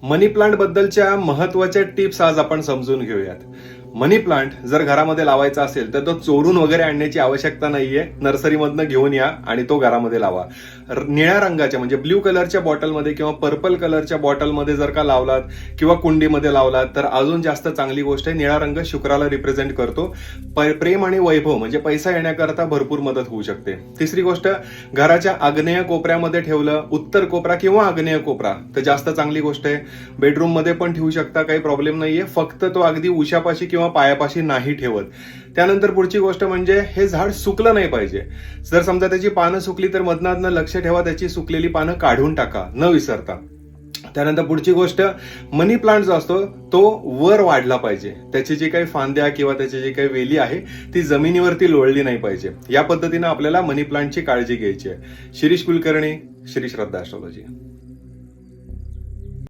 मनी plant बद्दलच्या महत्वाच्या tips आज आपण समजून घेऊयात. मनी प्लांट जर घरामध्ये लावायचा असेल तर तो चोरून वगैरे आणण्याची आवश्यकता नाहीये. नर्सरीमधनं घेऊन या आणि तो घरामध्ये लावा. निळ्या रंगाच्या म्हणजे ब्ल्यू कलरच्या बॉटलमध्ये किंवा पर्पल कलरच्या बॉटलमध्ये जर का लावलात किंवा कुंडीमध्ये लावलात तर अजून जास्त चांगली गोष्ट आहे. निळा रंग शुक्राला रिप्रेझेंट करतो. प्रेम आणि वैभव म्हणजे पैसा येण्याकरता भरपूर मदत होऊ शकते. तिसरी गोष्ट, घराच्या आग्नेय कोपऱ्यामध्ये ठेवलं, उत्तर कोपरा किंवा आग्नेय कोपरा तर जास्त चांगली गोष्ट आहे. बेडरूम मध्ये पण ठेवू शकता, काही प्रॉब्लेम नाहीये. फक्त तो अगदी उशापाशी किंवा पायापाशी नाही ठेवत. त्यानंतर पुढची गोष्ट म्हणजे हे झाड सुकलं नाही पाहिजे. जर समजा त्याची पानं सुकली तर मधनं लक्ष ठेवा, त्याची सुकलेली पानं काढून टाका न विसरता. त्यानंतर पुढची गोष्ट, मनी प्लांट जो असतो तो वर वाढला पाहिजे. त्याची जी काही फांद्या किंवा त्याची जी काही वेली आहे ती जमिनीवरती लोळली नाही पाहिजे. या पद्धतीने आपल्याला मनी प्लांटची काळजी घ्यायची आहे. शिरीष कुलकर्णी, श्री श्रद्धा ॲस्ट्रॉलॉजी.